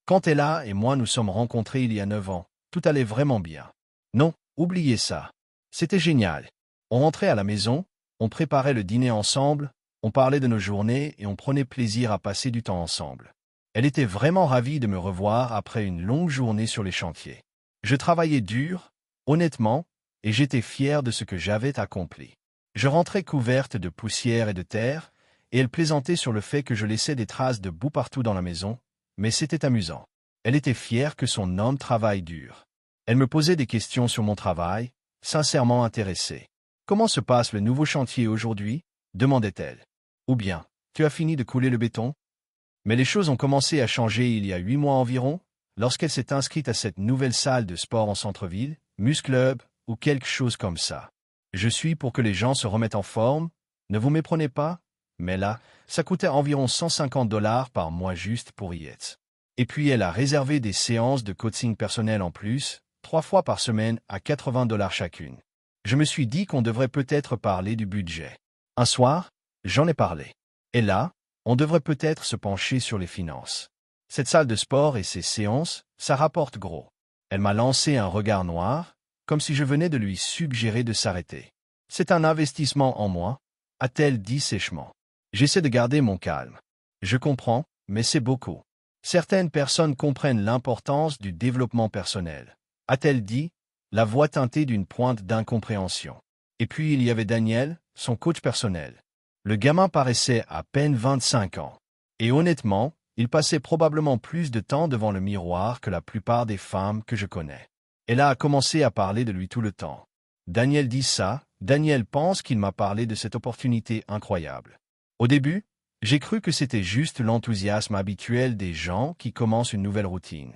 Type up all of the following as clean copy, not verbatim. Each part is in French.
Quand Ella et moi nous sommes rencontrés il y a 9 ans, tout allait vraiment bien. Non, oubliez ça. C'était génial. On rentrait à la maison, on préparait le dîner ensemble, on parlait de nos journées et on prenait plaisir à passer du temps ensemble. Elle était vraiment ravie de me revoir après une longue journée sur les chantiers. Je travaillais dur, honnêtement, et j'étais fier de ce que j'avais accompli. Je rentrais couverte de poussière et de terre, et elle plaisantait sur le fait que je laissais des traces de boue partout dans la maison, mais c'était amusant. Elle était fière que son homme travaille dur. Elle me posait des questions sur mon travail, sincèrement intéressée. « Comment se passe le nouveau chantier aujourd'hui » demandait-elle. « Ou bien, tu as fini de couler le béton ?» Mais les choses ont commencé à changer il y a 8 mois environ, lorsqu'elle s'est inscrite à cette nouvelle salle de sport en centre-ville, Musclub, ou quelque chose comme ça. Je suis pour que les gens se remettent en forme, ne vous méprenez pas, mais là, ça coûtait environ 150 $ par mois juste pour y être. Et puis elle a réservé des séances de coaching personnel en plus, 3 fois par semaine à 80 $ chacune. Je me suis dit qu'on devrait peut-être parler du budget. Un soir, j'en ai parlé. Et là, on devrait peut-être se pencher sur les finances. Cette salle de sport et ces séances, ça rapporte gros. Elle m'a lancé un regard noir, comme si je venais de lui suggérer de s'arrêter. C'est un investissement en moi, a-t-elle dit sèchement. J'essaie de garder mon calme. Je comprends, mais c'est beaucoup. Certaines personnes comprennent l'importance du développement personnel, a-t-elle dit, la voix teintée d'une pointe d'incompréhension. Et puis il y avait Daniel, son coach personnel. Le gamin paraissait à peine 25 ans. Et honnêtement, il passait probablement plus de temps devant le miroir que la plupart des femmes que je connais. Elle a commencé à parler de lui tout le temps. Daniel dit ça, Daniel pense qu'il m'a parlé de cette opportunité incroyable. Au début, j'ai cru que c'était juste l'enthousiasme habituel des gens qui commencent une nouvelle routine.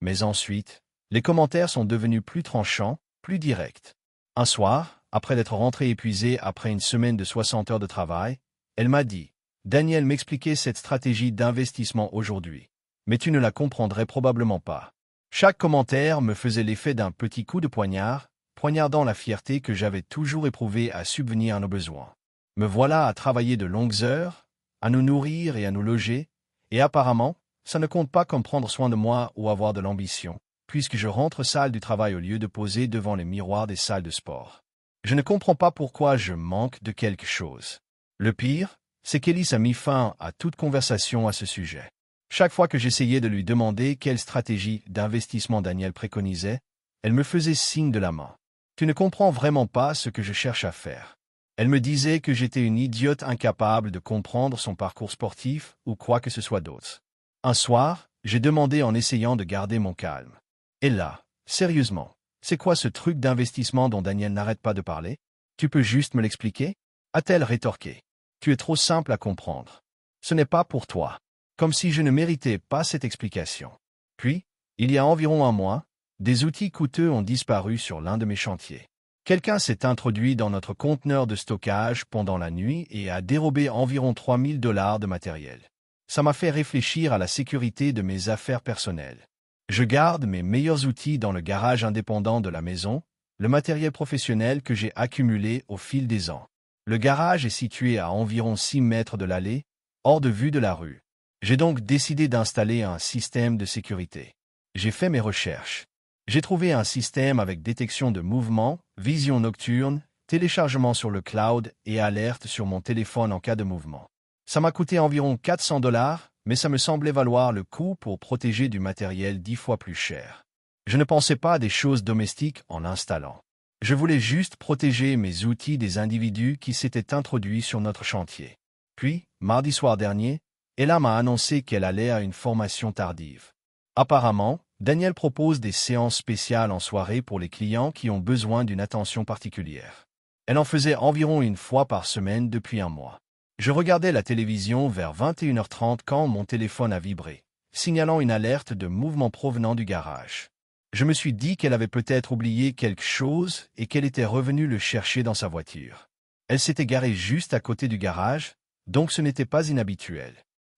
Mais ensuite, les commentaires sont devenus plus tranchants, plus directs. Un soir, après d'être rentrée épuisée après une semaine de 60 heures de travail, elle m'a dit « Daniel m'expliquait cette stratégie d'investissement aujourd'hui, mais tu ne la comprendrais probablement pas. » Chaque commentaire me faisait l'effet d'un petit coup de poignard, poignardant la fierté que j'avais toujours éprouvée à subvenir à nos besoins. Me voilà à travailler de longues heures, à nous nourrir et à nous loger, et apparemment, ça ne compte pas comme prendre soin de moi ou avoir de l'ambition, puisque je rentre salle du travail au lieu de poser devant les miroirs des salles de sport. Je ne comprends pas pourquoi je manque de quelque chose. Le pire, c'est qu'Elise a mis fin à toute conversation à ce sujet. Chaque fois que j'essayais de lui demander quelle stratégie d'investissement Daniel préconisait, elle me faisait signe de la main. « Tu ne comprends vraiment pas ce que je cherche à faire. » Elle me disait que j'étais une idiote incapable de comprendre son parcours sportif ou quoi que ce soit d'autre. Un soir, j'ai demandé en essayant de garder mon calme. « Et là, sérieusement, c'est quoi ce truc d'investissement dont Daniel n'arrête pas de parler? Tu peux juste me l'expliquer » a-t-elle rétorqué. « Tu es trop simple à comprendre. Ce n'est pas pour toi. » Comme si je ne méritais pas cette explication. Puis, il y a environ un mois, des outils coûteux ont disparu sur l'un de mes chantiers. Quelqu'un s'est introduit dans notre conteneur de stockage pendant la nuit et a dérobé environ 3 000 $ de matériel. Ça m'a fait réfléchir à la sécurité de mes affaires personnelles. Je garde mes meilleurs outils dans le garage indépendant de la maison, le matériel professionnel que j'ai accumulé au fil des ans. Le garage est situé à environ 6 mètres de l'allée, hors de vue de la rue. J'ai donc décidé d'installer un système de sécurité. J'ai fait mes recherches. J'ai trouvé un système avec détection de mouvement, vision nocturne, téléchargement sur le cloud et alerte sur mon téléphone en cas de mouvement. Ça m'a coûté environ 400 $, mais ça me semblait valoir le coup pour protéger du matériel 10 fois plus cher. Je ne pensais pas à des choses domestiques en installant. Je voulais juste protéger mes outils des individus qui s'étaient introduits sur notre chantier. Puis, mardi soir dernier, Ella m'a annoncé qu'elle allait à une formation tardive. Apparemment, Daniel propose des séances spéciales en soirée pour les clients qui ont besoin d'une attention particulière. Elle en faisait environ une fois par semaine depuis un mois. Je regardais la télévision vers 21h30 quand mon téléphone a vibré, signalant une alerte de mouvement provenant du garage. Je me suis dit qu'elle avait peut-être oublié quelque chose et qu'elle était revenue le chercher dans sa voiture. Elle s'était garée juste à côté du garage, donc ce n'était pas inhabituel.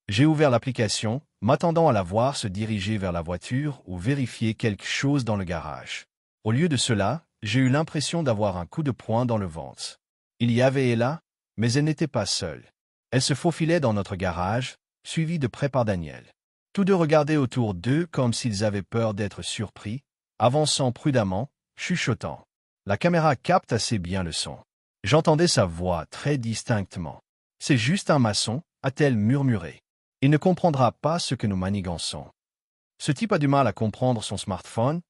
J'ai ouvert l'application, m'attendant à la voir se diriger vers la voiture ou vérifier quelque chose dans le garage. Au lieu de cela, j'ai eu l'impression d'avoir un coup de poing dans le ventre. Il y avait Ella, mais elle n'était pas seule. Elle se faufilait dans notre garage, suivie de près par Daniel. Tous deux regardaient autour d'eux comme s'ils avaient peur d'être surpris, avançant prudemment, chuchotant. La caméra capte assez bien le son. J'entendais sa voix très distinctement. « C'est juste un maçon », a-t-elle murmuré. « Il ne comprendra pas ce que nous manigançons. » Ce type a du mal à comprendre son smartphone,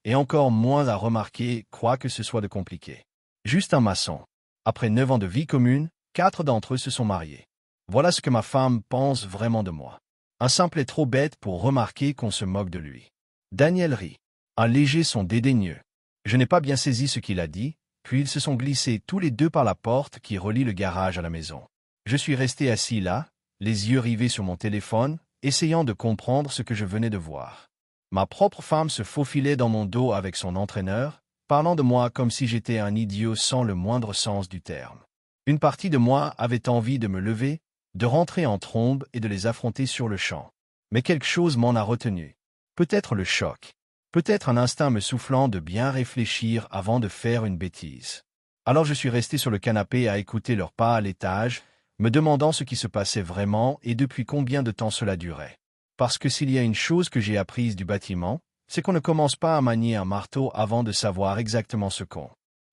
et encore moins à remarquer quoi que ce soit de compliqué. Juste un maçon. Après 9 ans de vie commune, 4 d'entre eux se sont mariés. Voilà ce que ma femme pense vraiment de moi. Un simple est trop bête pour remarquer qu'on se moque de lui. Daniel rit. Un léger son dédaigneux. Je n'ai pas bien saisi ce qu'il a dit, puis ils se sont glissés tous les deux par la porte qui relie le garage à la maison. Je suis resté assis là, les yeux rivés sur mon téléphone, essayant de comprendre ce que je venais de voir. Ma propre femme se faufilait dans mon dos avec son entraîneur, parlant de moi comme si j'étais un idiot sans le moindre sens du terme. Une partie de moi avait envie de me lever, de rentrer en trombe et de les affronter sur le champ. Mais quelque chose m'en a retenu. Peut-être le choc. Peut-être un instinct me soufflant de bien réfléchir avant de faire une bêtise. Alors je suis resté sur le canapé à écouter leurs pas à l'étage, me demandant ce qui se passait vraiment et depuis combien de temps cela durait. Parce que s'il y a une chose que j'ai apprise du bâtiment, c'est qu'on ne commence pas à manier un marteau avant de savoir exactement ce qu'on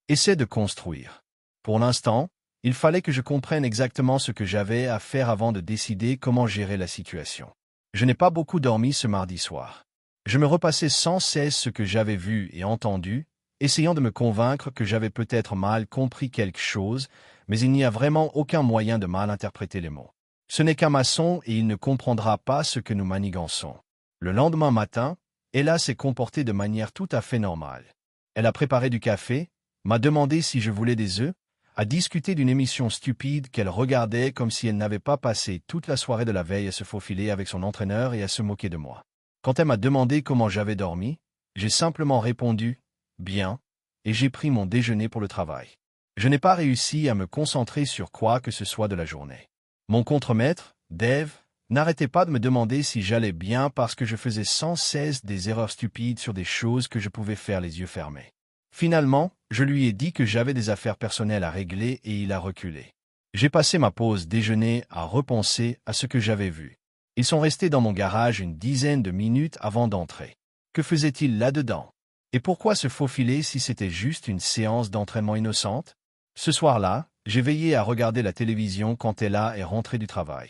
essaie de construire. Pour l'instant, il fallait que je comprenne exactement ce que j'avais à faire avant de décider comment gérer la situation. Je n'ai pas beaucoup dormi ce mardi soir. Je me repassais sans cesse ce que j'avais vu et entendu, essayant de me convaincre que j'avais peut-être mal compris quelque chose, mais il n'y a vraiment aucun moyen de mal interpréter les mots. Ce n'est qu'un maçon et il ne comprendra pas ce que nous manigançons. Le lendemain matin, Ella s'est comportée de manière tout à fait normale. Elle a préparé du café, m'a demandé si je voulais des œufs, a discuté d'une émission stupide qu'elle regardait comme si elle n'avait pas passé toute la soirée de la veille à se faufiler avec son entraîneur et à se moquer de moi. Quand elle m'a demandé comment j'avais dormi, j'ai simplement répondu « bien » et j'ai pris mon déjeuner pour le travail. Je n'ai pas réussi à me concentrer sur quoi que ce soit de la journée. Mon contremaître, Dave, n'arrêtait pas de me demander si j'allais bien parce que je faisais sans cesse des erreurs stupides sur des choses que je pouvais faire les yeux fermés. Finalement, je lui ai dit que j'avais des affaires personnelles à régler et il a reculé. J'ai passé ma pause déjeuner à repenser à ce que j'avais vu. Ils sont restés dans mon garage une dizaine de minutes avant d'entrer. Que faisaient-ils là-dedans? Et pourquoi se faufiler si c'était juste une séance d'entraînement innocente? Ce soir-là, j'ai veillé à regarder la télévision quand Ella est rentrée du travail.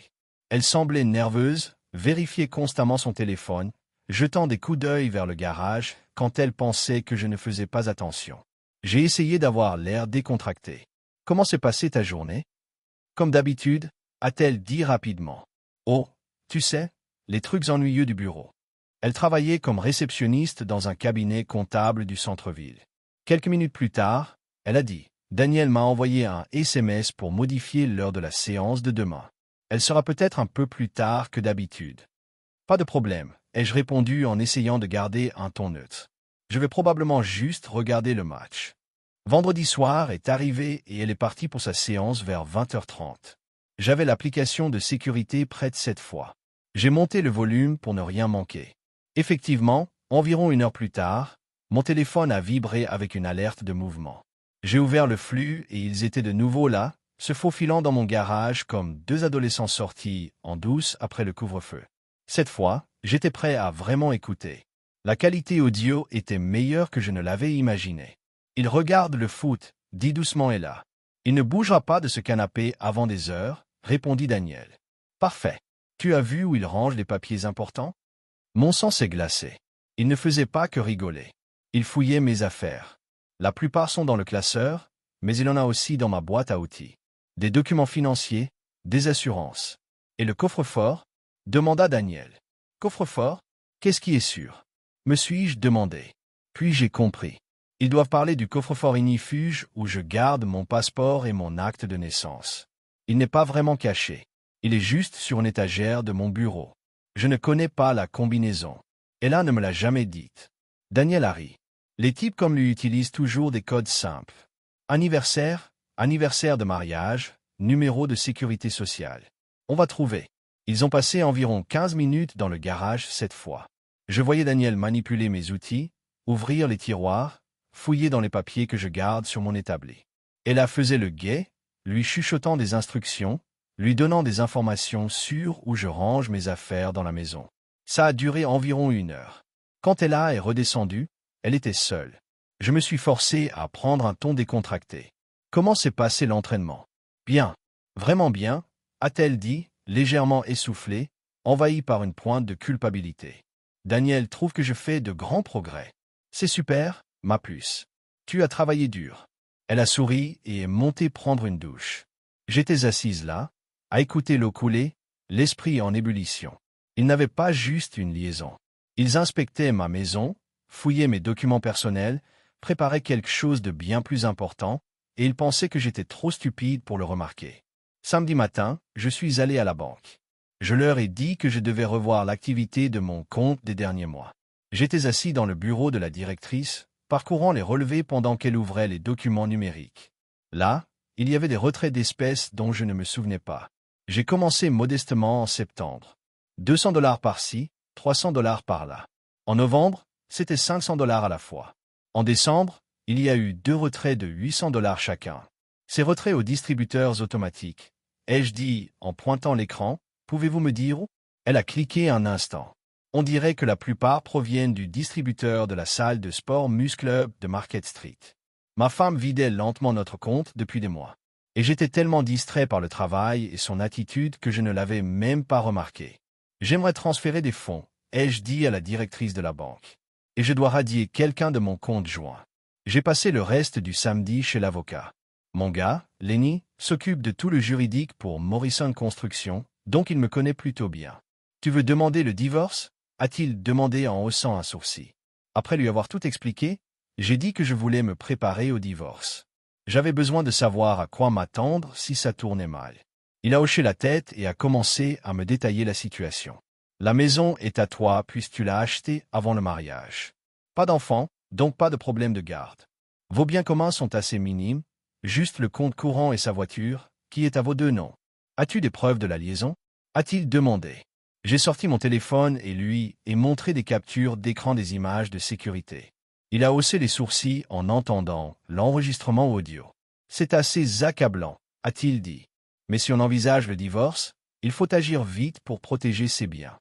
Elle semblait nerveuse, vérifiait constamment son téléphone, jetant des coups d'œil vers le garage quand elle pensait que je ne faisais pas attention. J'ai essayé d'avoir l'air décontracté. « Comment s'est passée ta journée ?»« Comme d'habitude » a-t-elle dit rapidement. « Oh, tu sais, les trucs ennuyeux du bureau. » Elle travaillait comme réceptionniste dans un cabinet comptable du centre-ville. Quelques minutes plus tard, elle a dit « Daniel m'a envoyé un SMS pour modifier l'heure de la séance de demain. Elle sera peut-être un peu plus tard que d'habitude. » « Pas de problème, ai-je répondu en essayant de garder un ton neutre. Je vais probablement juste regarder le match. Vendredi soir est arrivé et elle est partie pour sa séance vers 20h30. J'avais l'application de sécurité prête cette fois. J'ai monté le volume pour ne rien manquer. Effectivement, environ 1 heure plus tard, mon téléphone a vibré avec une alerte de mouvement. J'ai ouvert le flux et ils étaient de nouveau là, se faufilant dans mon garage comme 2 adolescents sortis en douce après le couvre-feu. Cette fois, j'étais prêt à vraiment écouter. La qualité audio était meilleure que je ne l'avais imaginé. « Il regarde le foot », dit doucement Ella. « Il ne bougera pas de ce canapé avant des heures », répondit Daniel. « Parfait. Tu as vu où il range les papiers importants ?» Mon sang s'est glacé. Il ne faisait pas que rigoler. Il fouillait mes affaires. La plupart sont dans le classeur, mais il en a aussi dans ma boîte à outils. Des documents financiers, des assurances. « Et le coffre-fort ?» demanda Daniel. « Coffre-fort? Qu'est-ce qui est sûr ?» me suis-je demandé. Puis j'ai compris. Ils doivent parler du coffre-fort ignifuge où je garde mon passeport et mon acte de naissance. Il n'est pas vraiment caché. Il est juste sur une étagère de mon bureau. Je ne connais pas la combinaison. Ella ne me l'a jamais dite. Daniel a ri. Les types comme lui utilisent toujours des codes simples. Anniversaire, anniversaire de mariage, numéro de sécurité sociale. On va trouver. Ils ont passé environ 15 minutes dans le garage cette fois. Je voyais Daniel manipuler mes outils, ouvrir les tiroirs, fouiller dans les papiers que je garde sur mon établi. Ella faisait le guet, lui chuchotant des instructions, lui donnant des informations sur où je range mes affaires dans la maison. Ça a duré environ 1 heure. Quand elle est redescendue, elle était seule. Je me suis forcé à prendre un ton décontracté. Comment s'est passé l'entraînement? Bien. Vraiment bien, a-t-elle dit, légèrement essoufflée, envahie par une pointe de culpabilité. Daniel trouve que je fais de grands progrès. C'est super, ma puce. Tu as travaillé dur. Elle a souri et est montée prendre une douche. J'étais assise là, à écouter l'eau couler, l'esprit en ébullition. Ils n'avaient pas juste une liaison. Ils inspectaient ma maison, fouillaient mes documents personnels, préparaient quelque chose de bien plus important, et ils pensaient que j'étais trop stupide pour le remarquer. Samedi matin, je suis allé à la banque. Je leur ai dit que je devais revoir l'activité de mon compte des derniers mois. J'étais assis dans le bureau de la directrice, parcourant les relevés pendant qu'elle ouvrait les documents numériques. Là, il y avait des retraits d'espèces dont je ne me souvenais pas. J'ai commencé modestement en septembre. 200 $ par-ci, 300 $ par-là. En novembre, c'était 500 $ à la fois. En décembre, il y a eu 2 retraits de 800 $ chacun. Ces retraits aux distributeurs automatiques. Ai-je dit, en pointant l'écran, pouvez-vous me dire où? Elle a cliqué un instant. On dirait que la plupart proviennent du distributeur de la salle de sport Muscle Club de Market Street. Ma femme vidait lentement notre compte depuis des mois. Et j'étais tellement distrait par le travail et son attitude que je ne l'avais même pas remarqué. J'aimerais transférer des fonds, ai-je dit à la directrice de la banque. Et je dois radier quelqu'un de mon compte joint. J'ai passé le reste du samedi chez l'avocat. Mon gars, Lenny, s'occupe de tout le juridique pour Morrison Construction, donc il me connaît plutôt bien. Tu veux demander le divorce? A-t-il demandé en haussant un sourcil. Après lui avoir tout expliqué, j'ai dit que je voulais me préparer au divorce. J'avais besoin de savoir à quoi m'attendre si ça tournait mal. Il a hoché la tête et a commencé à me détailler la situation. La maison est à toi puisque tu l'as achetée avant le mariage. Pas d'enfant, donc pas de problème de garde. Vos biens communs sont assez minimes, juste le compte courant et sa voiture, qui est à vos 2 noms. As-tu des preuves de la liaison? A-t-il demandé. J'ai sorti mon téléphone et lui ai montré des captures d'écran des images de sécurité. Il a haussé les sourcils en entendant l'enregistrement audio. C'est assez accablant, a-t-il dit. Mais si on envisage le divorce, il faut agir vite pour protéger ses biens.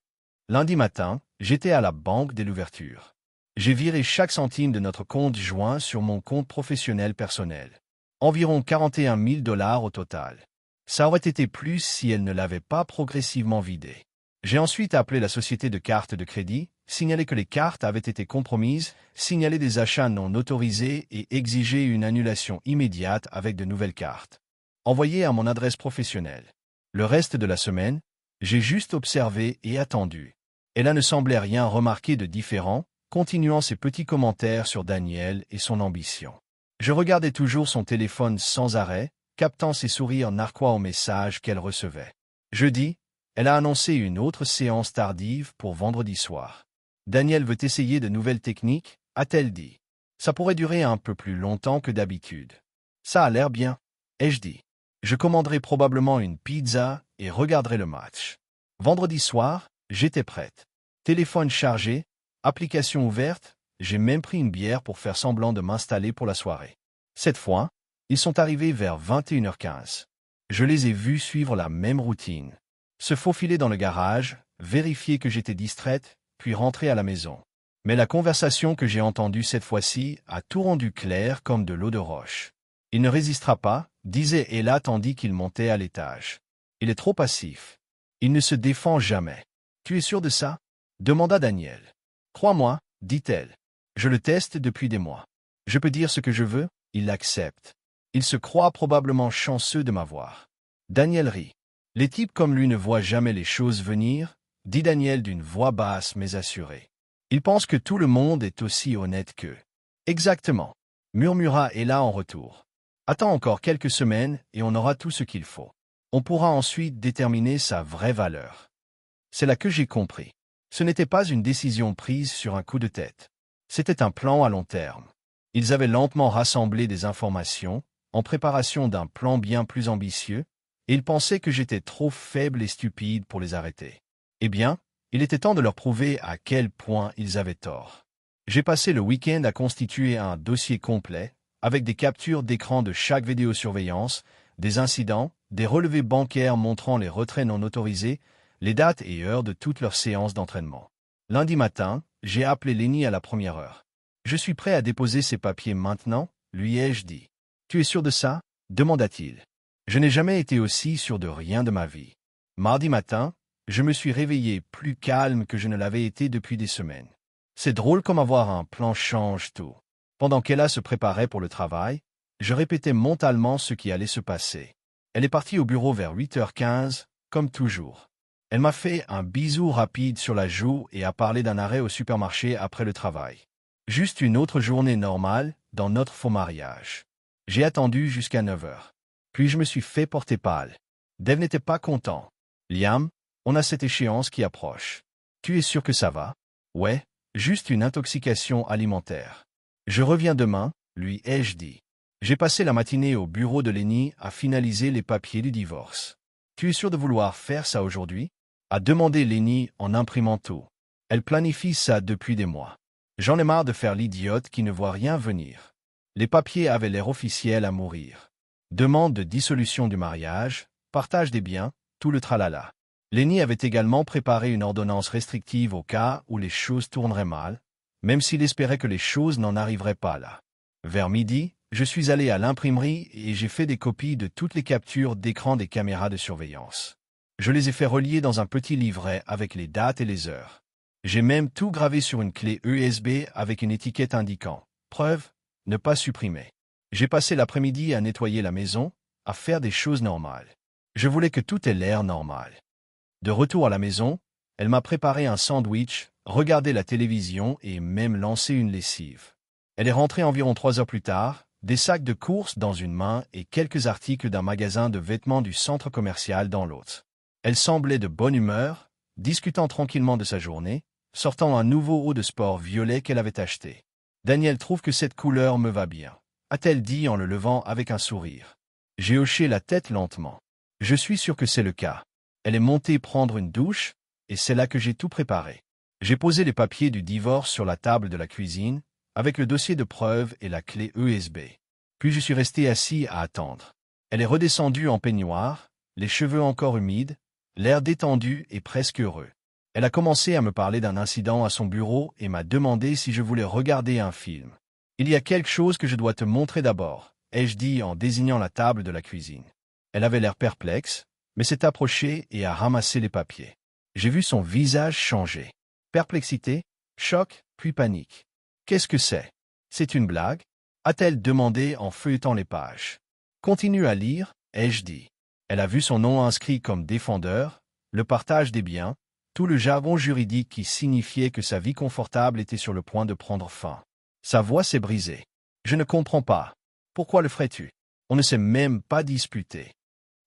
Lundi matin, j'étais à la banque dès l'ouverture. J'ai viré chaque centime de notre compte joint sur mon compte professionnel personnel. Environ 41 000 $ au total. Ça aurait été plus si elle ne l'avait pas progressivement vidé. J'ai ensuite appelé la société de cartes de crédit, signalé que les cartes avaient été compromises, signalé des achats non autorisés et exigé une annulation immédiate avec de nouvelles cartes. Envoyé à mon adresse professionnelle. Le reste de la semaine, j'ai juste observé et attendu. Elle ne semblait rien remarquer de différent, continuant ses petits commentaires sur Daniel et son ambition. Je regardais toujours son téléphone sans arrêt, captant ses sourires narquois aux messages qu'elle recevait. Jeudi, elle a annoncé une autre séance tardive pour vendredi soir. Daniel veut essayer de nouvelles techniques, a-t-elle dit. Ça pourrait durer un peu plus longtemps que d'habitude. Ça a l'air bien, ai-je dit. Je commanderai probablement une pizza et regarderai le match. Vendredi soir, j'étais prête. Téléphone chargé, application ouverte, j'ai même pris une bière pour faire semblant de m'installer pour la soirée. Cette fois, ils sont arrivés vers 21h15. Je les ai vus suivre la même routine. Se faufiler dans le garage, vérifier que j'étais distraite, puis rentrer à la maison. Mais la conversation que j'ai entendue cette fois-ci a tout rendu clair comme de l'eau de roche. Il ne résistera pas, disait Ella tandis qu'il montait à l'étage. Il est trop passif. Il ne se défend jamais. Tu es sûr de ça? Demanda Daniel. Crois-moi, dit-elle. Je le teste depuis des mois. Je peux dire ce que je veux, il l'accepte. Il se croit probablement chanceux de m'avoir. Daniel rit. Les types comme lui ne voient jamais les choses venir, dit Daniel d'une voix basse mais assurée. Il pense que tout le monde est aussi honnête qu'eux. Exactement, murmura Ella en retour. Attends encore quelques semaines et on aura tout ce qu'il faut. On pourra ensuite déterminer sa vraie valeur. C'est là que j'ai compris. Ce n'était pas une décision prise sur un coup de tête. C'était un plan à long terme. Ils avaient lentement rassemblé des informations, en préparation d'un plan bien plus ambitieux, et ils pensaient que j'étais trop faible et stupide pour les arrêter. Eh bien, il était temps de leur prouver à quel point ils avaient tort. J'ai passé le week-end à constituer un dossier complet, avec des captures d'écran de chaque vidéosurveillance, des incidents, des relevés bancaires montrant les retraits non autorisés, les dates et heures de toutes leurs séances d'entraînement. Lundi matin, j'ai appelé Lenny à la première heure. Je suis prêt à déposer ces papiers maintenant, lui ai-je dit. Tu es sûr de ça? Demanda-t-il. Je n'ai jamais été aussi sûr de rien de ma vie. Mardi matin, je me suis réveillé plus calme que je ne l'avais été depuis des semaines. C'est drôle comme avoir un plan change tout. Pendant qu'Ella se préparait pour le travail, je répétais mentalement ce qui allait se passer. Elle est partie au bureau vers 8h15, comme toujours. Elle m'a fait un bisou rapide sur la joue et a parlé d'un arrêt au supermarché après le travail. Juste une autre journée normale dans notre faux mariage. J'ai attendu jusqu'à 9h. Puis je me suis fait porter pâle. Dave n'était pas content. Liam, on a cette échéance qui approche. Tu es sûr que ça va? Ouais, juste une intoxication alimentaire. Je reviens demain, lui ai-je dit. J'ai passé la matinée au bureau de Lenny à finaliser les papiers du divorce. Tu es sûr de vouloir faire ça aujourd'hui? A demandé Lenny en imprimant tout. Elle planifie ça depuis des mois. J'en ai marre de faire l'idiote qui ne voit rien venir. Les papiers avaient l'air officiels à mourir. Demande de dissolution du mariage, partage des biens, tout le tralala. Lenny avait également préparé une ordonnance restrictive au cas où les choses tourneraient mal, même s'il espérait que les choses n'en arriveraient pas là. Vers midi, je suis allé à l'imprimerie et j'ai fait des copies de toutes les captures d'écran des caméras de surveillance. Je les ai fait relier dans un petit livret avec les dates et les heures. J'ai même tout gravé sur une clé USB avec une étiquette indiquant « Preuve, ne pas supprimer ». J'ai passé l'après-midi à nettoyer la maison, à faire des choses normales. Je voulais que tout ait l'air normal. De retour à la maison, elle m'a préparé un sandwich, regardé la télévision et même lancé une lessive. Elle est rentrée environ 3 heures plus tard, des sacs de courses dans une main et quelques articles d'un magasin de vêtements du centre commercial dans l'autre. Elle semblait de bonne humeur, discutant tranquillement de sa journée, sortant un nouveau haut de sport violet qu'elle avait acheté. Daniel trouve que cette couleur me va bien, a-t-elle dit en le levant avec un sourire. J'ai hoché la tête lentement. Je suis sûr que c'est le cas. Elle est montée prendre une douche, et c'est là que j'ai tout préparé. J'ai posé les papiers du divorce sur la table de la cuisine, avec le dossier de preuve et la clé USB. Puis je suis resté assis à attendre. Elle est redescendue en peignoir, les cheveux encore humides, l'air détendu et presque heureux. Elle a commencé à me parler d'un incident à son bureau et m'a demandé si je voulais regarder un film. Il y a quelque chose que je dois te montrer d'abord, ai-je dit en désignant la table de la cuisine. Elle avait l'air perplexe, mais s'est approchée et a ramassé les papiers. J'ai vu son visage changer. Perplexité, choc, puis panique. Qu'est-ce que c'est? C'est une blague? A-t-elle demandé en feuilletant les pages. Continue à lire, ai-je dit. Elle a vu son nom inscrit comme défendeur, le partage des biens, tout le jargon juridique qui signifiait que sa vie confortable était sur le point de prendre fin. Sa voix s'est brisée. Je ne comprends pas. Pourquoi le ferais-tu? On ne s'est même pas disputé.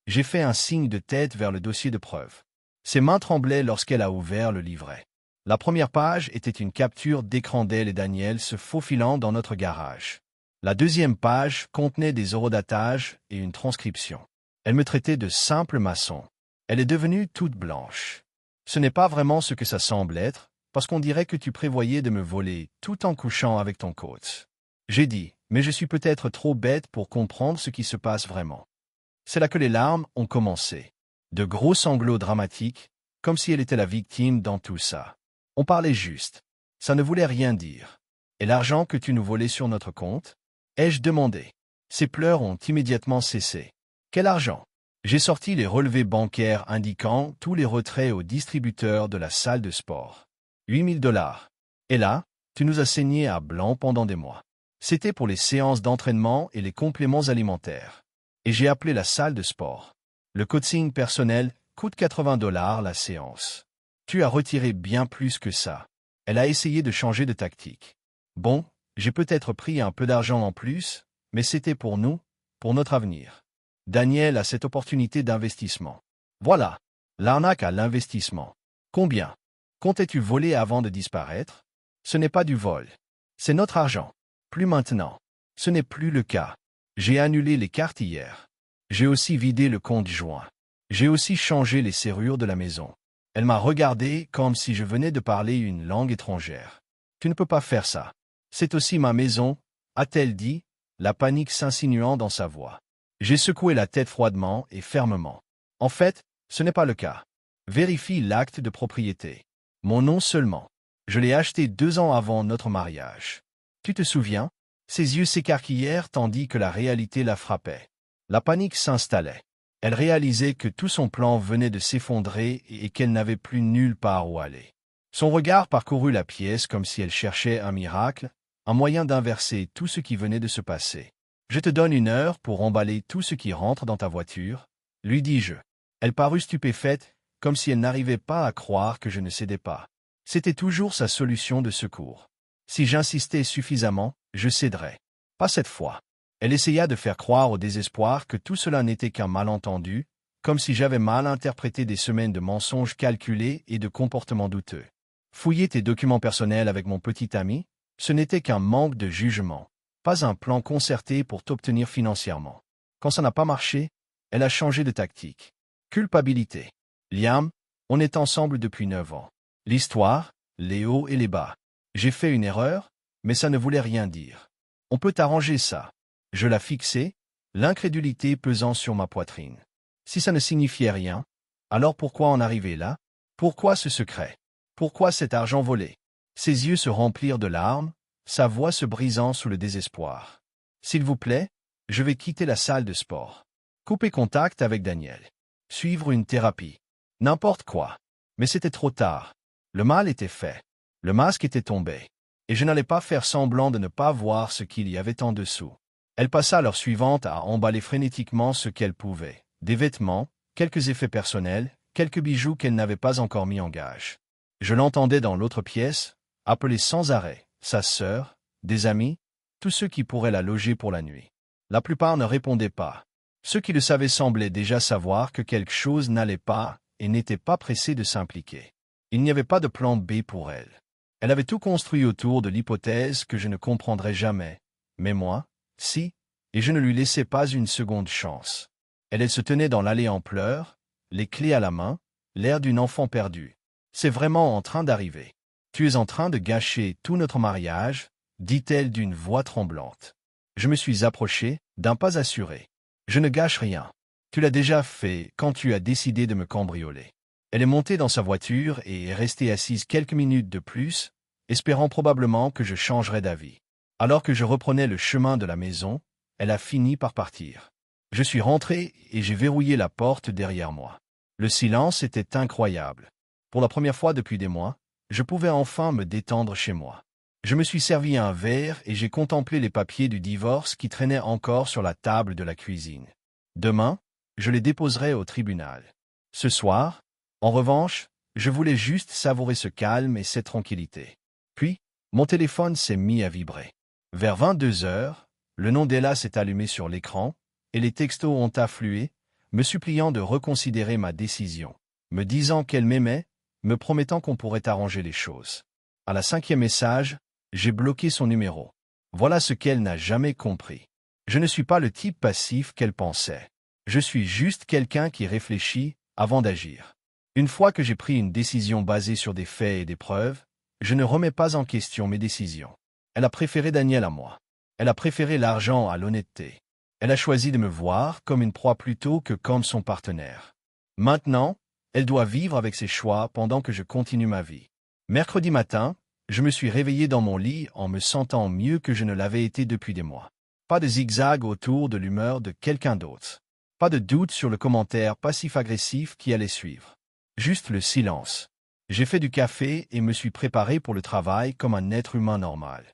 J'ai fait un signe de tête vers le dossier de preuve. Ses mains tremblaient lorsqu'elle a ouvert le livret. La première page était une capture d'écran d'elle et Daniel se faufilant dans notre garage. La deuxième page contenait des horodatage et une transcription. Elle me traitait de simple maçon. Elle est devenue toute blanche. Ce n'est pas vraiment ce que ça semble être, parce qu'on dirait que tu prévoyais de me voler tout en couchant avec ton coach. J'ai dit, mais je suis peut-être trop bête pour comprendre ce qui se passe vraiment. C'est là que les larmes ont commencé. De gros sanglots dramatiques, comme si elle était la victime dans tout ça. On parlait juste. Ça ne voulait rien dire. Et l'argent que tu nous volais sur notre compte? Ai-je demandé. Ses pleurs ont immédiatement cessé. Quel argent? J'ai sorti les relevés bancaires indiquant tous les retraits au distributeur de la salle de sport. 8 000 $. Et là, tu nous as saigné à blanc pendant des mois. C'était pour les séances d'entraînement et les compléments alimentaires. Et j'ai appelé la salle de sport. Le coaching personnel coûte 80 $ la séance. Tu as retiré bien plus que ça. Elle a essayé de changer de tactique. Bon, j'ai peut-être pris un peu d'argent en plus, mais c'était pour nous, pour notre avenir. Daniel a cette opportunité d'investissement. Voilà, l'arnaque à l'investissement. Combien? Comptais-tu voler avant de disparaître? Ce n'est pas du vol. C'est notre argent. Plus maintenant. Ce n'est plus le cas. J'ai annulé les cartes hier. J'ai aussi vidé le compte joint. J'ai aussi changé les serrures de la maison. Elle m'a regardé comme si je venais de parler une langue étrangère. Tu ne peux pas faire ça. C'est aussi ma maison, a-t-elle dit, la panique s'insinuant dans sa voix. J'ai secoué la tête froidement et fermement. En fait, ce n'est pas le cas. Vérifie l'acte de propriété. Mon nom seulement. Je l'ai acheté 2 ans avant notre mariage. Tu te souviens? Ses yeux s'écarquillèrent tandis que la réalité la frappait. La panique s'installait. Elle réalisait que tout son plan venait de s'effondrer et qu'elle n'avait plus nulle part où aller. Son regard parcourut la pièce comme si elle cherchait un miracle, un moyen d'inverser tout ce qui venait de se passer. « Je te donne 1 heure pour emballer tout ce qui rentre dans ta voiture, » lui dis-je. Elle parut stupéfaite, comme si elle n'arrivait pas à croire que je ne cédais pas. C'était toujours sa solution de secours. Si j'insistais suffisamment, je céderais. Pas cette fois. Elle essaya de faire croire au désespoir que tout cela n'était qu'un malentendu, comme si j'avais mal interprété des semaines de mensonges calculés et de comportements douteux. Fouiller tes documents personnels avec mon petit ami, ce n'était qu'un manque de jugement, pas un plan concerté pour t'obtenir financièrement. Quand ça n'a pas marché, elle a changé de tactique. Culpabilité. Liam, on est ensemble depuis 9 ans. L'histoire, les hauts et les bas. J'ai fait une erreur, mais ça ne voulait rien dire. On peut arranger ça. Je la fixai, l'incrédulité pesant sur ma poitrine. Si ça ne signifiait rien, alors pourquoi en arriver là? Pourquoi ce secret? Pourquoi cet argent volé? Ses yeux se remplirent de larmes, sa voix se brisant sous le désespoir. S'il vous plaît, je vais quitter la salle de sport. Couper contact avec Daniel. Suivre une thérapie. N'importe quoi. Mais c'était trop tard. Le mal était fait. Le masque était tombé. Et je n'allais pas faire semblant de ne pas voir ce qu'il y avait en dessous. Elle passa l'heure suivante à emballer frénétiquement ce qu'elle pouvait. Des vêtements, quelques effets personnels, quelques bijoux qu'elle n'avait pas encore mis en gage. Je l'entendais dans l'autre pièce, appeler sans arrêt sa sœur, des amis, tous ceux qui pourraient la loger pour la nuit. La plupart ne répondaient pas. Ceux qui le savaient semblaient déjà savoir que quelque chose n'allait pas et n'étaient pas pressés de s'impliquer. Il n'y avait pas de plan B pour elle. Elle avait tout construit autour de l'hypothèse que je ne comprendrais jamais. Mais moi, si, et je ne lui laissais pas une seconde chance. Elle se tenait dans l'allée en pleurs, les clés à la main, l'air d'une enfant perdue. C'est vraiment en train d'arriver. Tu es en train de gâcher tout notre mariage, dit-elle d'une voix tremblante. Je me suis approché, d'un pas assuré. Je ne gâche rien. Tu l'as déjà fait quand tu as décidé de me cambrioler. Elle est montée dans sa voiture et est restée assise quelques minutes de plus, espérant probablement que je changerais d'avis. Alors que je reprenais le chemin de la maison, elle a fini par partir. Je suis rentré et j'ai verrouillé la porte derrière moi. Le silence était incroyable. Pour la première fois depuis des mois, je pouvais enfin me détendre chez moi. Je me suis servi un verre et j'ai contemplé les papiers du divorce qui traînaient encore sur la table de la cuisine. Demain, je les déposerai au tribunal. Ce soir, en revanche, je voulais juste savourer ce calme et cette tranquillité. Puis, mon téléphone s'est mis à vibrer. Vers 22 heures, le nom d'Ella s'est allumé sur l'écran, et les textos ont afflué, me suppliant de reconsidérer ma décision, me disant qu'elle m'aimait, me promettant qu'on pourrait arranger les choses. À la 5e message, j'ai bloqué son numéro. Voilà ce qu'elle n'a jamais compris. Je ne suis pas le type passif qu'elle pensait. Je suis juste quelqu'un qui réfléchit avant d'agir. Une fois que j'ai pris une décision basée sur des faits et des preuves, je ne remets pas en question mes décisions. Elle a préféré Daniel à moi. Elle a préféré l'argent à l'honnêteté. Elle a choisi de me voir comme une proie plutôt que comme son partenaire. Maintenant, elle doit vivre avec ses choix pendant que je continue ma vie. Mercredi matin, je me suis réveillé dans mon lit en me sentant mieux que je ne l'avais été depuis des mois. Pas de zigzag autour de l'humeur de quelqu'un d'autre. Pas de doute sur le commentaire passif-agressif qui allait suivre. Juste le silence. J'ai fait du café et me suis préparé pour le travail comme un être humain normal.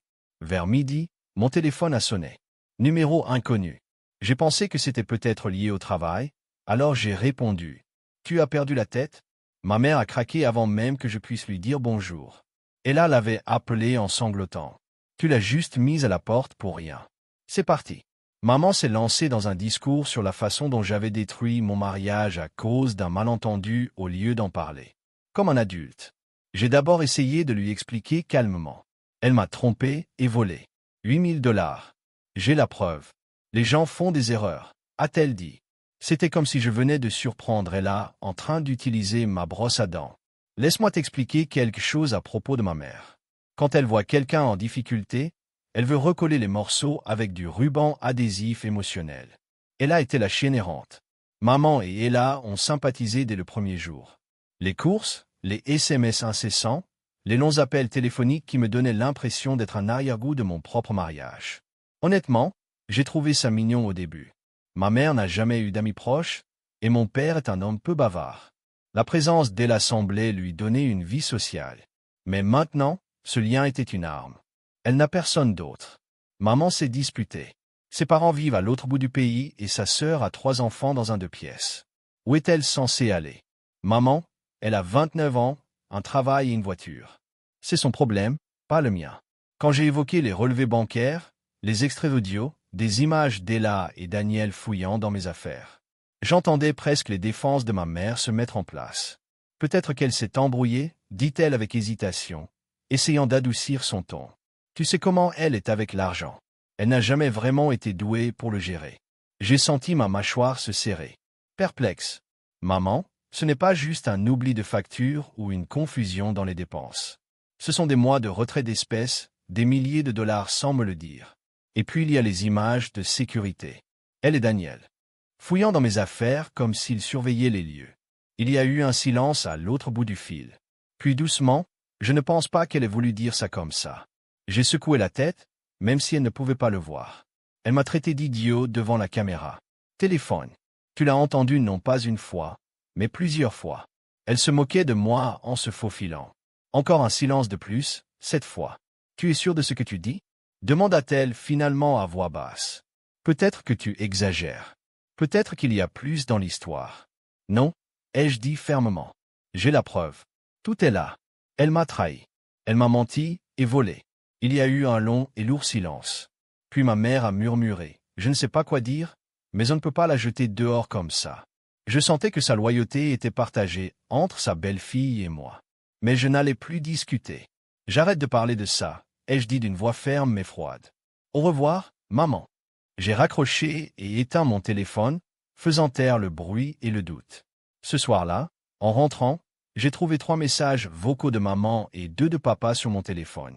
Vers midi, mon téléphone a sonné. Numéro inconnu. J'ai pensé que c'était peut-être lié au travail, alors j'ai répondu. « Tu as perdu la tête ?» Ma mère a craqué avant même que je puisse lui dire bonjour. Ella l'avait appelé en sanglotant. « Tu l'as juste mise à la porte pour rien. » C'est parti. Maman s'est lancée dans un discours sur la façon dont j'avais détruit mon mariage à cause d'un malentendu au lieu d'en parler. Comme un adulte. J'ai d'abord essayé de lui expliquer calmement. Elle m'a trompé et volé. 8 000 $. J'ai la preuve. Les gens font des erreurs, a-t-elle dit. C'était comme si je venais de surprendre Ella en train d'utiliser ma brosse à dents. Laisse-moi t'expliquer quelque chose à propos de ma mère. Quand elle voit quelqu'un en difficulté, elle veut recoller les morceaux avec du ruban adhésif émotionnel. Ella était la chienne errante. Maman et Ella ont sympathisé dès le premier jour. Les courses, les SMS incessants, Les longs appels téléphoniques qui me donnaient l'impression d'être un arrière-goût de mon propre mariage. Honnêtement, j'ai trouvé ça mignon au début. Ma mère n'a jamais eu d'amis proches, et mon père est un homme peu bavard. La présence d'elle semblait lui donner une vie sociale. Mais maintenant, ce lien était une arme. Elle n'a personne d'autre. Maman s'est disputée. Ses parents vivent à l'autre bout du pays et sa sœur a 3 enfants dans un 2 pièces. Où est-elle censée aller? Maman, elle a 29 ans, un travail et une voiture. C'est son problème, pas le mien. Quand j'ai évoqué les relevés bancaires, les extraits audio, des images d'Ella et Daniel fouillant dans mes affaires, j'entendais presque les défenses de ma mère se mettre en place. Peut-être qu'elle s'est embrouillée, dit-elle avec hésitation, essayant d'adoucir son ton. Tu sais comment elle est avec l'argent. Elle n'a jamais vraiment été douée pour le gérer. J'ai senti ma mâchoire se serrer. Perplexe. Maman, ce n'est pas juste un oubli de facture ou une confusion dans les dépenses. Ce sont des mois de retrait d'espèces, des milliers de dollars sans me le dire. Et puis il y a les images de sécurité. Elle et Daniel, fouillant dans mes affaires comme s'ils surveillaient les lieux. Il y a eu un silence à l'autre bout du fil. Puis doucement, je ne pense pas qu'elle ait voulu dire ça comme ça. J'ai secoué la tête, même si elle ne pouvait pas le voir. Elle m'a traité d'idiot devant la caméra. Téléphone. Tu l'as entendu non pas une fois, mais plusieurs fois. Elle se moquait de moi en se faufilant. Encore un silence de plus, cette fois. Tu es sûr de ce que tu dis? Demanda-t-elle finalement à voix basse. Peut-être que tu exagères. Peut-être qu'il y a plus dans l'histoire. Non, ai-je dit fermement. J'ai la preuve. Tout est là. Elle m'a trahi. Elle m'a menti et volé. Il y a eu un long et lourd silence. Puis ma mère a murmuré. Je ne sais pas quoi dire, mais on ne peut pas la jeter dehors comme ça. Je sentais que sa loyauté était partagée entre sa belle-fille et moi. Mais je n'allais plus discuter. J'arrête de parler de ça, ai-je dit d'une voix ferme mais froide. Au revoir, maman. J'ai raccroché et éteint mon téléphone, faisant taire le bruit et le doute. Ce soir-là, en rentrant, j'ai trouvé 3 messages vocaux de maman et 2 de papa sur mon téléphone.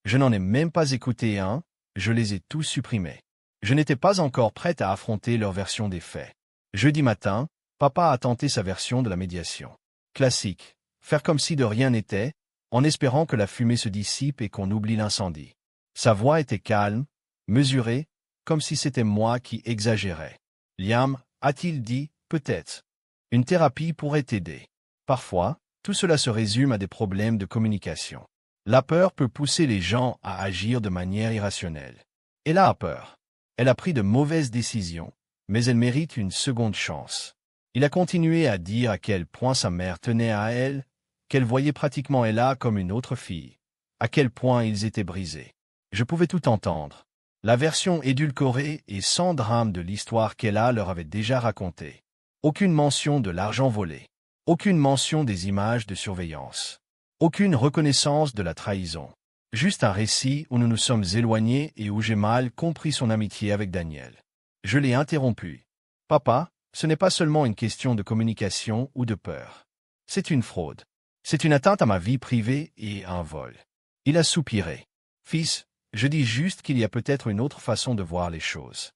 Je n'en ai même pas écouté un, je les ai tous supprimés. Je n'étais pas encore prête à affronter leur version des faits. Jeudi matin, papa a tenté sa version de la médiation. Classique, faire comme si de rien n'était, en espérant que la fumée se dissipe et qu'on oublie l'incendie. Sa voix était calme, mesurée, comme si c'était moi qui exagérais. Liam, a-t-il dit, peut-être. Une thérapie pourrait t'aider. Parfois, tout cela se résume à des problèmes de communication. La peur peut pousser les gens à agir de manière irrationnelle. Elle a peur. Elle a pris de mauvaises décisions, mais elle mérite une seconde chance. Il a continué à dire à quel point sa mère tenait à elle, qu'elle voyait pratiquement Ella comme une autre fille, à quel point ils étaient brisés. Je pouvais tout entendre. La version édulcorée et sans drame de l'histoire qu'Ella leur avait déjà racontée. Aucune mention de l'argent volé. Aucune mention des images de surveillance. Aucune reconnaissance de la trahison. Juste un récit où nous nous sommes éloignés et où j'ai mal compris son amitié avec Daniel. Je l'ai interrompu. Papa, ce n'est pas seulement une question de communication ou de peur. C'est une fraude. C'est une atteinte à ma vie privée et un vol. Il a soupiré. Fils, je dis juste qu'il y a peut-être une autre façon de voir les choses.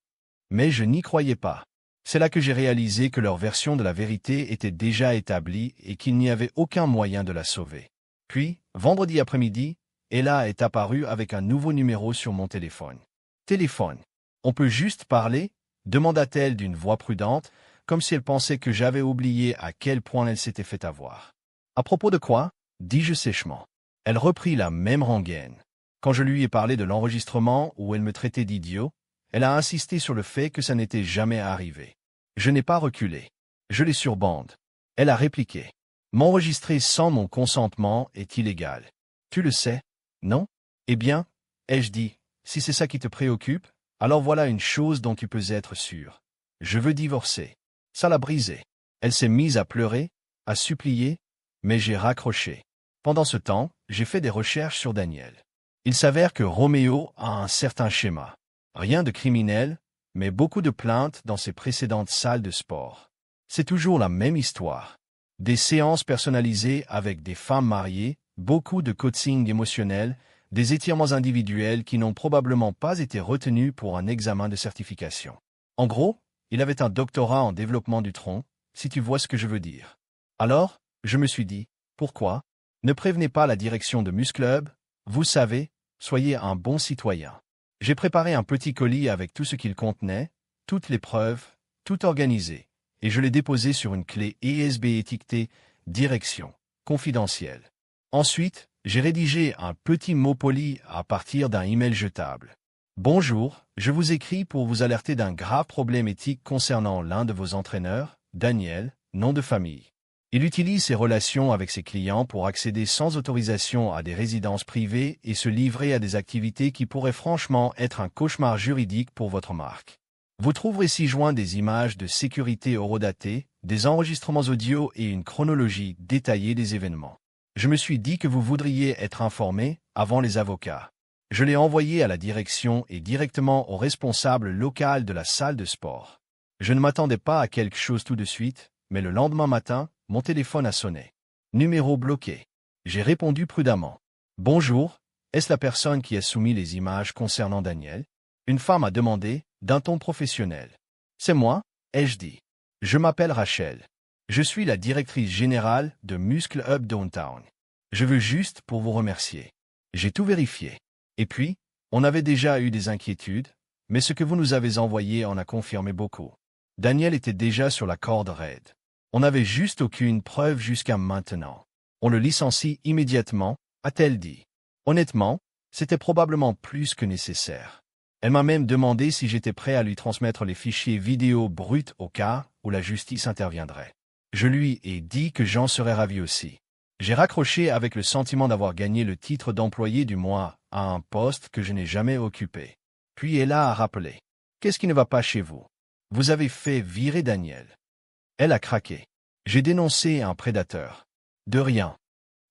Mais je n'y croyais pas. C'est là que j'ai réalisé que leur version de la vérité était déjà établie et qu'il n'y avait aucun moyen de la sauver. Puis, vendredi après-midi, Ella est apparue avec un nouveau numéro sur mon téléphone. Téléphone. On peut juste parler? Demanda-t-elle d'une voix prudente, comme si elle pensait que j'avais oublié à quel point elle s'était fait avoir. À propos de quoi? Dis-je sèchement. Elle reprit la même rengaine. Quand je lui ai parlé de l'enregistrement où elle me traitait d'idiot, elle a insisté sur le fait que ça n'était jamais arrivé. Je n'ai pas reculé. Je l'ai surbande. Elle a répliqué. M'enregistrer sans mon consentement est illégal. Tu le sais, non? Eh bien, ai-je dit, si c'est ça qui te préoccupe, alors voilà une chose dont tu peux être sûr. Je veux divorcer. Ça l'a brisée. Elle s'est mise à pleurer, à supplier, mais j'ai raccroché. Pendant ce temps, j'ai fait des recherches sur Daniel. Il s'avère que Roméo a un certain schéma. Rien de criminel, mais beaucoup de plaintes dans ses précédentes salles de sport. C'est toujours la même histoire. Des séances personnalisées avec des femmes mariées, beaucoup de coaching émotionnel, des étirements individuels qui n'ont probablement pas été retenus pour un examen de certification. En gros, il avait un doctorat en développement du tronc, si tu vois ce que je veux dire. Alors, je me suis dit, pourquoi Ne prévenez pas la direction de Musclub, vous savez, soyez un bon citoyen. J'ai préparé un petit colis avec tout ce qu'il contenait, toutes les preuves, tout organisé, et je l'ai déposé sur une clé USB étiquetée « Direction, confidentielle ». Ensuite, j'ai rédigé un petit mot poli à partir d'un email jetable. Bonjour, je vous écris pour vous alerter d'un grave problème éthique concernant l'un de vos entraîneurs, Daniel, nom de famille. Il utilise ses relations avec ses clients pour accéder sans autorisation à des résidences privées et se livrer à des activités qui pourraient franchement être un cauchemar juridique pour votre marque. Vous trouverez ci-joint des images de sécurité horodatées, des enregistrements audio et une chronologie détaillée des événements. Je me suis dit que vous voudriez être informé avant les avocats. Je l'ai envoyé à la direction et directement au responsable local de la salle de sport. Je ne m'attendais pas à quelque chose tout de suite, mais le lendemain matin, mon téléphone a sonné. Numéro bloqué. J'ai répondu prudemment. Bonjour, est-ce la personne qui a soumis les images concernant Daniel? Une femme a demandé, d'un ton professionnel. C'est moi, ai-je dit. Je m'appelle Rachel. Je suis la directrice générale de Muscle Up Downtown. Je veux juste pour vous remercier. J'ai tout vérifié. Et puis, on avait déjà eu des inquiétudes, mais ce que vous nous avez envoyé en a confirmé beaucoup. Daniel était déjà sur la corde raide. On n'avait juste aucune preuve jusqu'à maintenant. On le licencie immédiatement, a-t-elle dit. Honnêtement, c'était probablement plus que nécessaire. Elle m'a même demandé si j'étais prêt à lui transmettre les fichiers vidéo bruts au cas où la justice interviendrait. Je lui ai dit que j'en serais ravi aussi. J'ai raccroché avec le sentiment d'avoir gagné le titre d'employé du mois à un poste que je n'ai jamais occupé. Puis elle a rappelé. Qu'est-ce qui ne va pas chez vous? Vous avez fait virer Daniel. Elle a craqué. J'ai dénoncé un prédateur. De rien.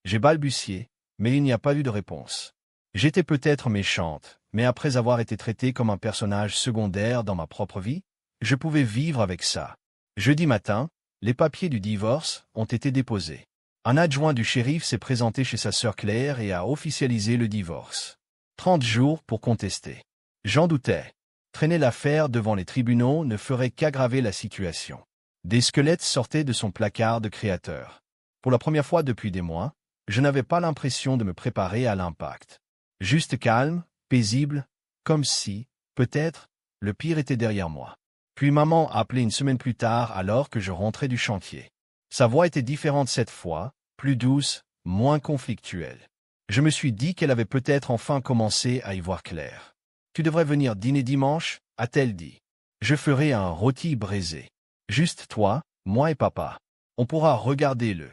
J'ai balbutié, mais il n'y a pas eu de réponse. J'étais peut-être méchante, mais après avoir été traitée comme un personnage secondaire dans ma propre vie, je pouvais vivre avec ça. Jeudi matin, les papiers du divorce ont été déposés. Un adjoint du shérif s'est présenté chez sa sœur Claire et a officialisé le divorce. 30 jours pour contester. J'en doutais. Traîner l'affaire devant les tribunaux ne ferait qu'aggraver la situation. Des squelettes sortaient de son placard de créateur. Pour la première fois depuis des mois, je n'avais pas l'impression de me préparer à l'impact. Juste calme, paisible, comme si, peut-être, le pire était derrière moi. Puis maman a appelé une semaine plus tard alors que je rentrais du chantier. Sa voix était différente cette fois, plus douce, moins conflictuelle. Je me suis dit qu'elle avait peut-être enfin commencé à y voir clair. « Tu devrais venir dîner dimanche » a-t-elle dit. « Je ferai un rôti braisé. Juste toi, moi et papa. On pourra regarder le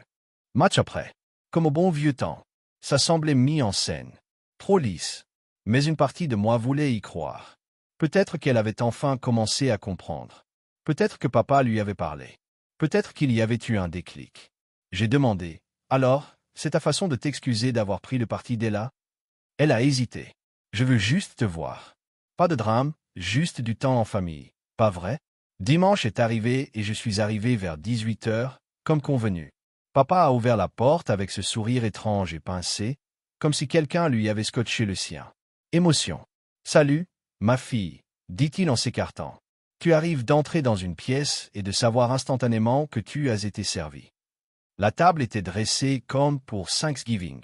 match après. Comme au bon vieux temps. » Ça semblait mis en scène. Trop lisse. Mais une partie de moi voulait y croire. Peut-être qu'elle avait enfin commencé à comprendre. Peut-être que papa lui avait parlé. Peut-être qu'il y avait eu un déclic. J'ai demandé. « Alors, c'est ta façon de t'excuser d'avoir pris le parti d'Ella ?» Elle a hésité. « Je veux juste te voir. Pas de drame, juste du temps en famille. Pas vrai? » Dimanche est arrivé et je suis arrivé vers 18 heures, comme convenu. Papa a ouvert la porte avec ce sourire étrange et pincé, comme si quelqu'un lui avait scotché le sien. Émotion. « Salut, ma fille, » dit-il en s'écartant. « Tu arrives d'entrer dans une pièce et de savoir instantanément que tu as été servi. » La table était dressée comme pour Thanksgiving.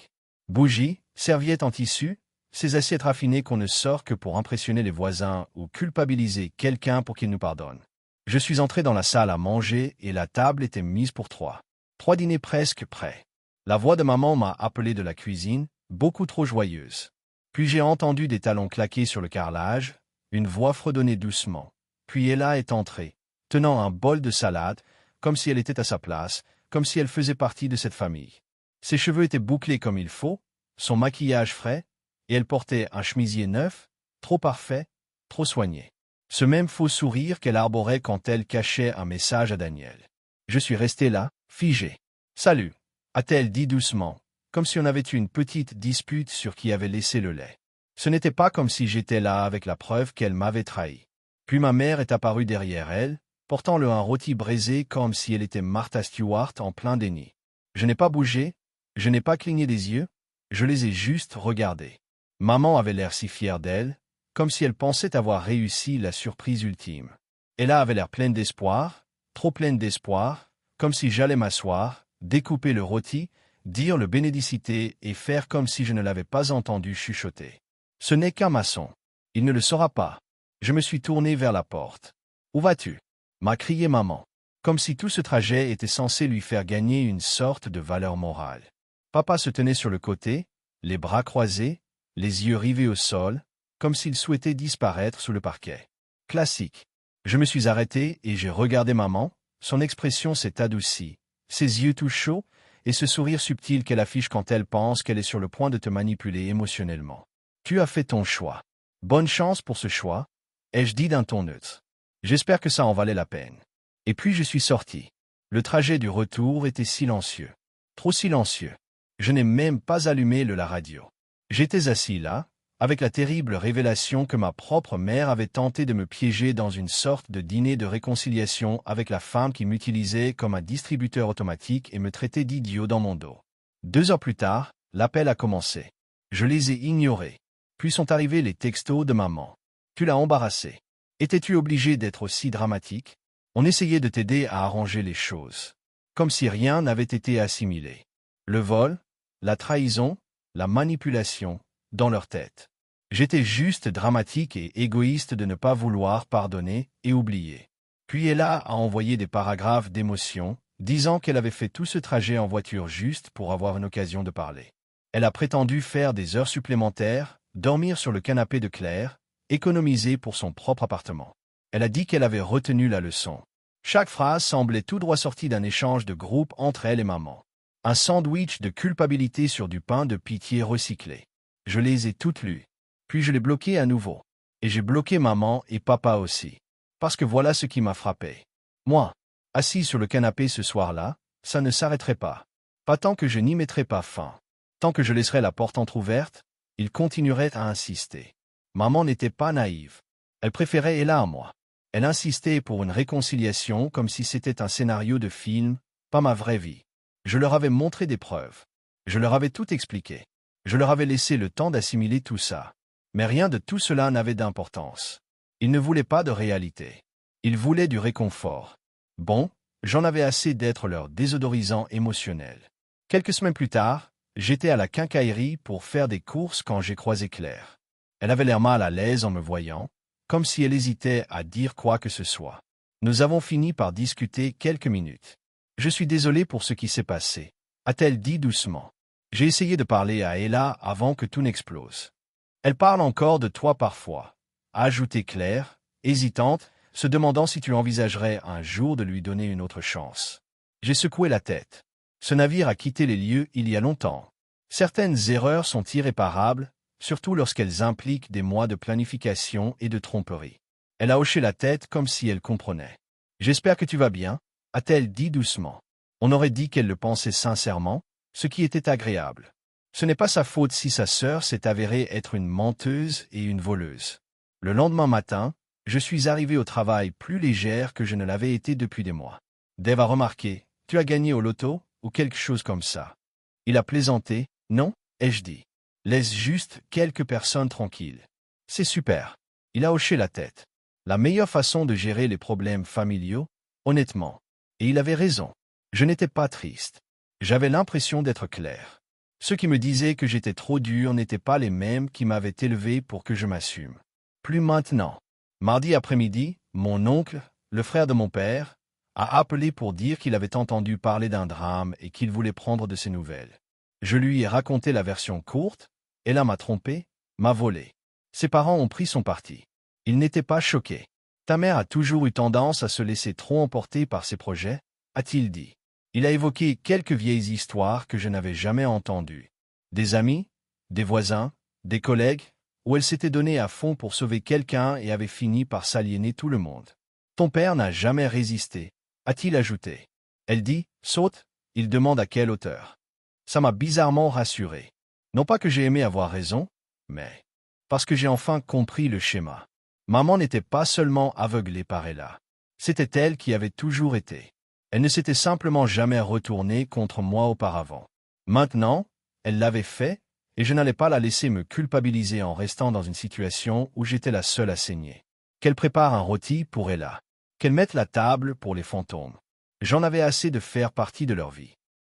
Bougies, serviettes en tissu, ces assiettes raffinées qu'on ne sort que pour impressionner les voisins ou culpabiliser quelqu'un pour qu'il nous pardonne. Je suis entré dans la salle à manger et la table était mise pour trois. 3 dîners presque prêts. La voix de maman m'a appelé de la cuisine, beaucoup trop joyeuse. Puis j'ai entendu des talons claquer sur le carrelage, une voix fredonner doucement. Puis Ella est entrée, tenant un bol de salade, comme si elle était à sa place, comme si elle faisait partie de cette famille. Ses cheveux étaient bouclés comme il faut, son maquillage frais, et elle portait un chemisier neuf, trop parfait, trop soigné. Ce même faux sourire qu'elle arborait quand elle cachait un message à Daniel. Je suis resté là, figé. « Salut » a-t-elle dit doucement, comme si on avait eu une petite dispute sur qui avait laissé le lait. Ce n'était pas comme si j'étais là avec la preuve qu'elle m'avait trahi. Puis ma mère est apparue derrière elle, portant le un rôti braisé comme si elle était Martha Stewart en plein déni. Je n'ai pas bougé, je n'ai pas cligné des yeux, je les ai juste regardés. Maman avait l'air si fière d'elle, comme si elle pensait avoir réussi la surprise ultime. Ella avait l'air pleine d'espoir, trop pleine d'espoir, comme si j'allais m'asseoir, découper le rôti, dire le bénédicité et faire comme si je ne l'avais pas entendu chuchoter. Ce n'est qu'un maçon. Il ne le saura pas. Je me suis tourné vers la porte. Où vas-tu? M'a crié maman. Comme si tout ce trajet était censé lui faire gagner une sorte de valeur morale. Papa se tenait sur le côté, les bras croisés, les yeux rivés au sol, comme s'il souhaitait disparaître sous le parquet. Classique. Je me suis arrêté et j'ai regardé maman, son expression s'est adoucie, ses yeux tout chauds, et ce sourire subtil qu'elle affiche quand elle pense qu'elle est sur le point de te manipuler émotionnellement. Tu as fait ton choix. Bonne chance pour ce choix, ai-je dit d'un ton neutre. J'espère que ça en valait la peine. Et puis je suis sorti. Le trajet du retour était silencieux. Trop silencieux. Je n'ai même pas allumé la radio. J'étais assis là, avec la terrible révélation que ma propre mère avait tenté de me piéger dans une sorte de dîner de réconciliation avec la femme qui m'utilisait comme un distributeur automatique et me traitait d'idiot dans mon dos. 2 heures plus tard, l'appel a commencé. Je les ai ignorés. Puis sont arrivés les textos de maman. Tu l'as embarrassé. Étais-tu obligé d'être aussi dramatique? On essayait de t'aider à arranger les choses. Comme si rien n'avait été assimilé. Le vol, la trahison, la manipulation, dans leur tête. J'étais juste dramatique et égoïste de ne pas vouloir pardonner et oublier. Puis elle a envoyé des paragraphes d'émotion, disant qu'elle avait fait tout ce trajet en voiture juste pour avoir une occasion de parler. Elle a prétendu faire des heures supplémentaires, dormir sur le canapé de Claire, économiser pour son propre appartement. Elle a dit qu'elle avait retenu la leçon. Chaque phrase semblait tout droit sortie d'un échange de groupe entre elle et maman. Un sandwich de culpabilité sur du pain de pitié recyclé. Je les ai toutes lues. Puis je l'ai bloqué à nouveau. Et j'ai bloqué maman et papa aussi. Parce que voilà ce qui m'a frappé. Moi, assis sur le canapé ce soir-là, ça ne s'arrêterait pas. Pas tant que je n'y mettrais pas fin. Tant que je laisserais la porte entr'ouverte, il continuerait à insister. Maman n'était pas naïve. Elle préférait Ella à moi. Elle insistait pour une réconciliation comme si c'était un scénario de film, pas ma vraie vie. Je leur avais montré des preuves. Je leur avais tout expliqué. Je leur avais laissé le temps d'assimiler tout ça. Mais rien de tout cela n'avait d'importance. Ils ne voulaient pas de réalité. Ils voulaient du réconfort. Bon, j'en avais assez d'être leur désodorisant émotionnel. Quelques semaines plus tard, j'étais à la quincaillerie pour faire des courses quand j'ai croisé Claire. Elle avait l'air mal à l'aise en me voyant, comme si elle hésitait à dire quoi que ce soit. Nous avons fini par discuter quelques minutes. « Je suis désolé pour ce qui s'est passé », a-t-elle dit doucement. J'ai essayé de parler à Ella avant que tout n'explose. « Elle parle encore de toi parfois », a ajouté Claire, hésitante, se demandant si tu envisagerais un jour de lui donner une autre chance. J'ai secoué la tête. Ce navire a quitté les lieux il y a longtemps. Certaines erreurs sont irréparables, surtout lorsqu'elles impliquent des mois de planification et de tromperie. Elle a hoché la tête comme si elle comprenait. « J'espère que tu vas bien », a-t-elle dit doucement. On aurait dit qu'elle le pensait sincèrement, ce qui était agréable. Ce n'est pas sa faute si sa sœur s'est avérée être une menteuse et une voleuse. Le lendemain matin, je suis arrivé au travail plus légère que je ne l'avais été depuis des mois. Dave a remarqué, « Tu as gagné au loto ?» ou quelque chose comme ça. Il a plaisanté, « Non ?» ai-je dit. « Laisse juste quelques personnes tranquilles. » C'est super. Il a hoché la tête. La meilleure façon de gérer les problèmes familiaux, honnêtement. Et il avait raison. Je n'étais pas triste. J'avais l'impression d'être clair. Ceux qui me disaient que j'étais trop dur n'étaient pas les mêmes qui m'avaient élevé pour que je m'assume. Plus maintenant. Mardi après-midi, mon oncle, le frère de mon père, a appelé pour dire qu'il avait entendu parler d'un drame et qu'il voulait prendre de ses nouvelles. Je lui ai raconté la version courte, Ella m'a trompé, m'a volé. Ses parents ont pris son parti. Ils n'étaient pas choqués. Ta mère a toujours eu tendance à se laisser trop emporter par ses projets, a-t-il dit. Il a évoqué quelques vieilles histoires que je n'avais jamais entendues. Des amis, des voisins, des collègues, où elle s'était donnée à fond pour sauver quelqu'un et avait fini par s'aliéner tout le monde. Ton père n'a jamais résisté, a-t-il ajouté. Elle dit, saute, il demande à quelle hauteur. Ça m'a bizarrement rassuré. Non pas que j'ai aimé avoir raison, mais parce que j'ai enfin compris le schéma. Maman n'était pas seulement aveuglée par Ella. C'était elle qui avait toujours été. Elle ne s'était simplement jamais retournée contre moi auparavant. Maintenant, elle l'avait fait, et je n'allais pas la laisser me culpabiliser en restant dans une situation où j'étais la seule à saigner. Qu'elle prépare un rôti pour Ella. Qu'elle mette la table pour les fantômes. J'en avais assez de faire partie de leur vie.